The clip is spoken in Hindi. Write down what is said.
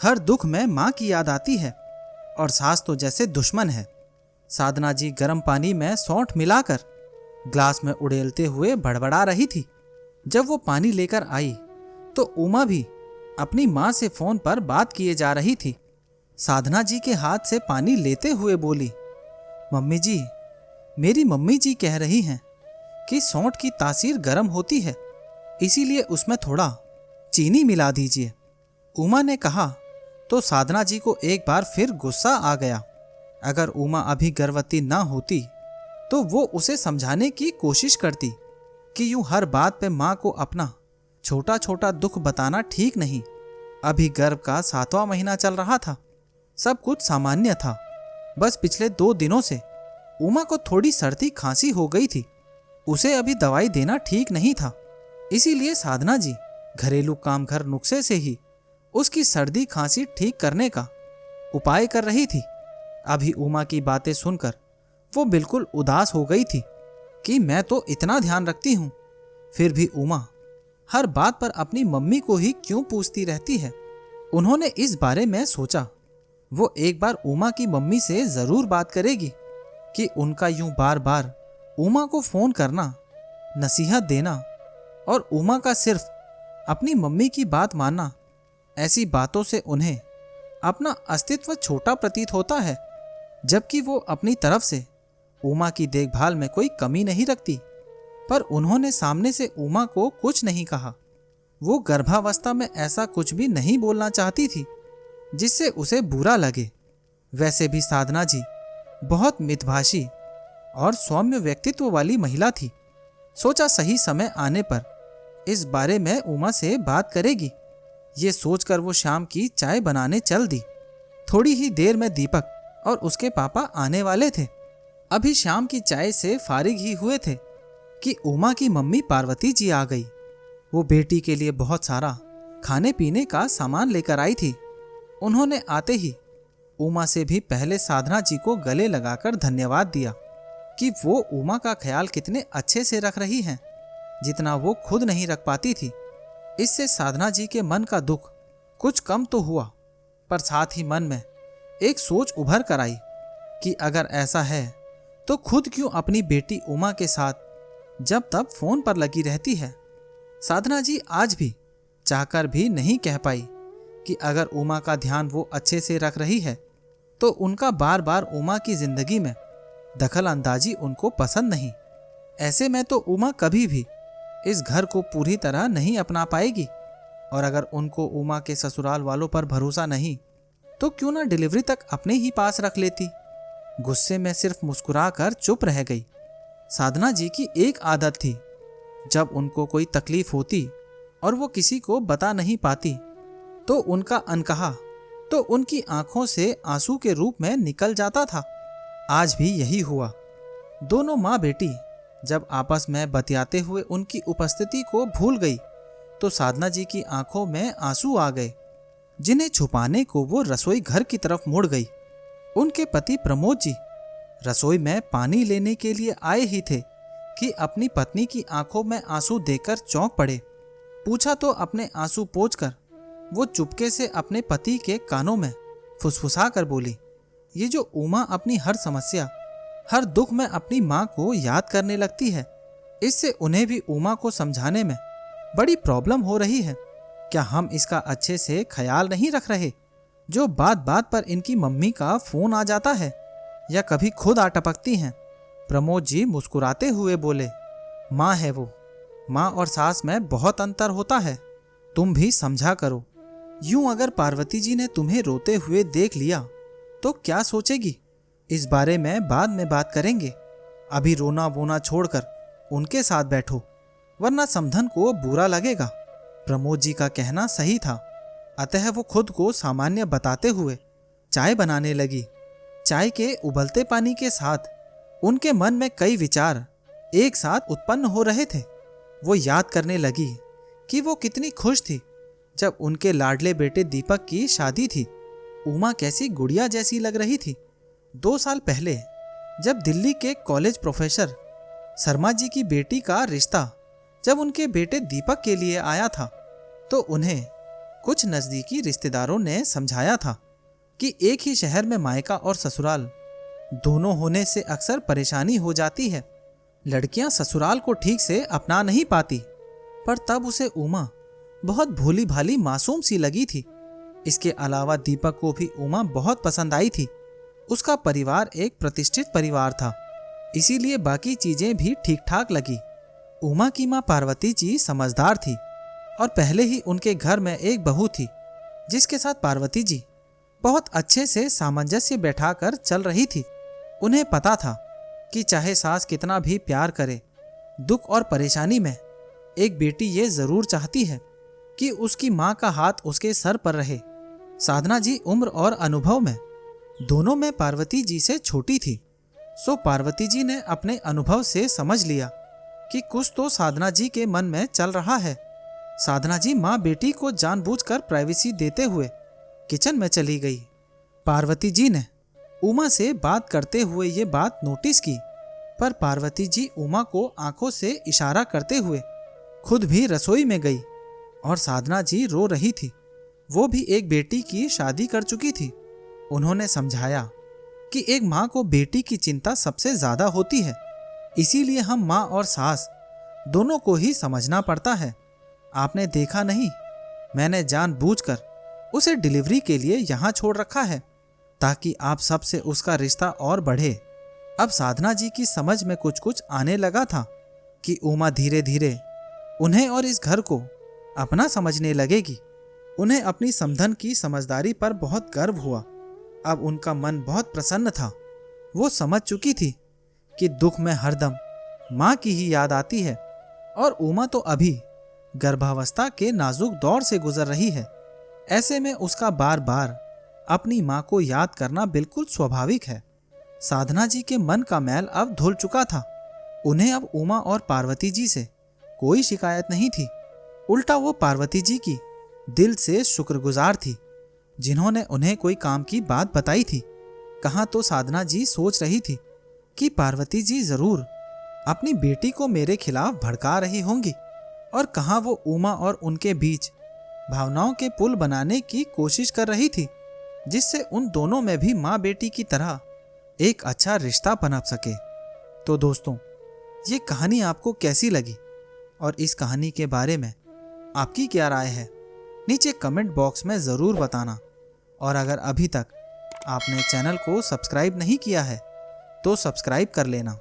हर दुख में माँ की याद आती है और सास तो जैसे दुश्मन है। साधना जी गर्म पानी में सौंठ मिलाकर ग्लास में उड़ेलते हुए बड़बड़ा रही थी। जब वो पानी लेकर आई तो उमा भी अपनी माँ से फोन पर बात किए जा रही थी। साधना जी के हाथ से पानी लेते हुए बोली, मम्मी जी, मेरी मम्मी जी कह रही हैं कि सौंठ की तासीर गर्म होती है, इसीलिए उसमें थोड़ा चीनी मिला दीजिए। उमा ने कहा तो साधना जी को एक बार फिर गुस्सा आ गया। अगर उमा अभी गर्भवती ना होती तो वो उसे समझाने की कोशिश करती कि यूं हर बात पे माँ को अपना छोटा छोटा दुख बताना ठीक नहीं। अभी गर्भ का 7वां महीना चल रहा था, सब कुछ सामान्य था। बस पिछले 2 दिनों से उमा को थोड़ी सर्दी खांसी हो गई थी। उसे अभी दवाई देना ठीक नहीं था, इसीलिए साधना जी घरेलू काम घर नुस्खे से ही उसकी सर्दी खांसी ठीक करने का उपाय कर रही थी। अभी उमा की बातें सुनकर वो बिल्कुल उदास हो गई थी कि मैं तो इतना ध्यान रखती हूँ, फिर भी उमा हर बात पर अपनी मम्मी को ही क्यों पूछती रहती है। उन्होंने इस बारे में सोचा वो एक बार उमा की मम्मी से जरूर बात करेगी कि उनका यूं बार बार उमा को फोन करना, नसीहत देना और उमा का सिर्फ अपनी मम्मी की बात मानना, ऐसी बातों से उन्हें अपना अस्तित्व छोटा प्रतीत होता है, जबकि वो अपनी तरफ से उमा की देखभाल में कोई कमी नहीं रखती। पर उन्होंने सामने से उमा को कुछ नहीं कहा। वो गर्भावस्था में ऐसा कुछ भी नहीं बोलना चाहती थी जिससे उसे बुरा लगे। वैसे भी साधना जी बहुत मितभाषी और सौम्य व्यक्तित्व वाली महिला थी। सोचा सही समय आने पर इस बारे में उमा से बात करेगी। ये सोचकर वो शाम की चाय बनाने चल दी। थोड़ी ही देर में दीपक और उसके पापा आने वाले थे। अभी शाम की चाय से फारिग ही हुए थे कि उमा की मम्मी पार्वती जी आ गई। वो बेटी के लिए बहुत सारा खाने पीने का सामान लेकर आई थी। उन्होंने आते ही उमा से भी पहले साधना जी को गले लगाकर धन्यवाद दिया कि वो उमा का ख्याल कितने अच्छे से रख रही हैं, जितना वो खुद नहीं रख पाती थी। इससे साधना जी के मन का दुख कुछ कम तो हुआ, पर साथ ही मन में एक सोच उभर कर आई कि अगर ऐसा है तो खुद क्यों अपनी बेटी उमा के साथ जब तब फोन पर लगी रहती है। साधना जी आज भी चाहकर भी नहीं कह पाई कि अगर उमा का ध्यान वो अच्छे से रख रही है तो उनका बार बार उमा की जिंदगी में दखल अंदाजी उनको पसंद नहीं। ऐसे में तो उमा कभी भी इस घर को पूरी तरह नहीं अपना पाएगी, और अगर उनको उमा के ससुराल वालों पर भरोसा नहीं तो क्यों ना डिलीवरी तक अपने ही पास रख लेती। गुस्से में सिर्फ मुस्कुराकर चुप रह गई। साधना जी की एक आदत थी, जब उनको कोई तकलीफ होती और वो किसी को बता नहीं पाती तो उनका अनकहा तो उनकी आंखों से आंसू के रूप में निकल जाता था। आज भी यही हुआ। दोनों माँ बेटी जब आपस में बतियाते हुए उनकी उपस्थिति को भूल गई तो साधना जी की आंखों में आंसू आ गए, जिन्हें छुपाने को वो रसोई घर की तरफ मुड़ गई। उनके पति प्रमोद जी रसोई में पानी लेने के लिए आए ही थे कि अपनी पत्नी की आंखों में आंसू देखकर चौंक पड़े। पूछा तो अपने आंसू पोंछकर वो चुपके से अपने पति के कानों में फुसफुसा कर बोली, ये जो उमा अपनी हर समस्या, हर दुख में अपनी माँ को याद करने लगती है, इससे उन्हें भी उमा को समझाने में बड़ी प्रॉब्लम हो रही है। क्या हम इसका अच्छे से ख्याल नहीं रख रहे, जो बात बात पर इनकी मम्मी का फोन आ जाता है या कभी खुद आ टपकती हैं। प्रमोद जी मुस्कुराते हुए बोले, माँ है वो, माँ और सास में बहुत अंतर होता है, तुम भी समझा करो। यूं अगर पार्वती जी ने तुम्हें रोते हुए देख लिया तो क्या सोचेगी, इस बारे में बाद में बात करेंगे। अभी रोना वोना छोड़कर उनके साथ बैठो, वरना समधन को बुरा लगेगा। प्रमोद जी का कहना सही था। अतः वो खुद को सामान्य बताते हुए चाय बनाने लगी। चाय के उबलते पानी के साथ उनके मन में कई विचार एक साथ उत्पन्न हो रहे थे। वो याद करने लगी कि वो कितनी खुश थी जब उनके लाडले बेटे दीपक की शादी थी। उमा कैसी गुड़िया जैसी लग रही थी। 2 साल पहले जब दिल्ली के कॉलेज प्रोफेसर शर्मा जी की बेटी का रिश्ता जब उनके बेटे दीपक के लिए आया था तो उन्हें कुछ नज़दीकी रिश्तेदारों ने समझाया था कि एक ही शहर में मायका और ससुराल दोनों होने से अक्सर परेशानी हो जाती है। लड़कियां ससुराल को ठीक से अपना नहीं पाती। पर तब उसे उमा बहुत भोली भाली मासूम सी लगी थी। इसके अलावा दीपक को भी उमा बहुत पसंद आई थी। उसका परिवार एक प्रतिष्ठित परिवार था, इसीलिए बाकी चीजें भी ठीक ठाक लगी। उमा की माँ पार्वती जी समझदार थी और पहले ही उनके घर में एक बहू थी जिसके साथ पार्वती जी बहुत अच्छे से सामंजस्य बैठाकर चल रही थी। उन्हें पता था कि चाहे सास कितना भी प्यार करे, दुख और परेशानी में एक बेटी ये जरूर चाहती है कि उसकी माँ का हाथ उसके सर पर रहे। साधना जी उम्र और अनुभव में दोनों में पार्वती जी से छोटी थी, सो पार्वती जी ने अपने अनुभव से समझ लिया कि कुछ तो साधना जी के मन में चल रहा है। साधना जी माँ बेटी को जानबूझकर प्राइवेसी देते हुए किचन में चली गई। पार्वती जी ने उमा से बात करते हुए ये बात नोटिस की, पर पार्वती जी उमा को आंखों से इशारा करते हुए खुद भी रसोई में गई और साधना जी रो रही थी। वो भी एक बेटी की शादी कर चुकी थी। उन्होंने समझाया कि एक माँ को बेटी की चिंता सबसे ज्यादा होती है, इसीलिए हम माँ और सास दोनों को ही समझना पड़ता है। आपने देखा नहीं, मैंने जानबूझकर उसे डिलीवरी के लिए यहाँ छोड़ रखा है ताकि आप सब से उसका रिश्ता और बढ़े। अब साधना जी की समझ में कुछ कुछ आने लगा था कि उमा धीरे धीरे उन्हें और इस घर को अपना समझने लगेगी। उन्हें अपनी समधन की समझदारी पर बहुत गर्व हुआ। अब उनका मन बहुत प्रसन्न था। वो समझ चुकी थी कि दुख में हरदम माँ की ही याद आती है और उमा तो अभी गर्भावस्था के नाजुक दौर से गुजर रही है। ऐसे में उसका बार बार अपनी माँ को याद करना बिल्कुल स्वाभाविक है। साधना जी के मन का मैल अब धुल चुका था। उन्हें अब उमा और पार्वती जी से कोई शिकायत नहीं थी। उल्टा वो पार्वती जी की दिल से शुक्रगुजार थी जिन्होंने उन्हें कोई काम की बात बताई थी। कहाँ तो साधना जी सोच रही थी कि पार्वती जी जरूर अपनी बेटी को मेरे खिलाफ भड़का रही होंगी, और कहाँ वो उमा और उनके बीच भावनाओं के पुल बनाने की कोशिश कर रही थी जिससे उन दोनों में भी माँ बेटी की तरह एक अच्छा रिश्ता पनप सके। तो दोस्तों, ये कहानी आपको कैसी लगी और इस कहानी के बारे में आपकी क्या राय है, नीचे कमेंट बॉक्स में ज़रूर बताना। और अगर अभी तक आपने चैनल को सब्सक्राइब नहीं किया है तो सब्सक्राइब कर लेना।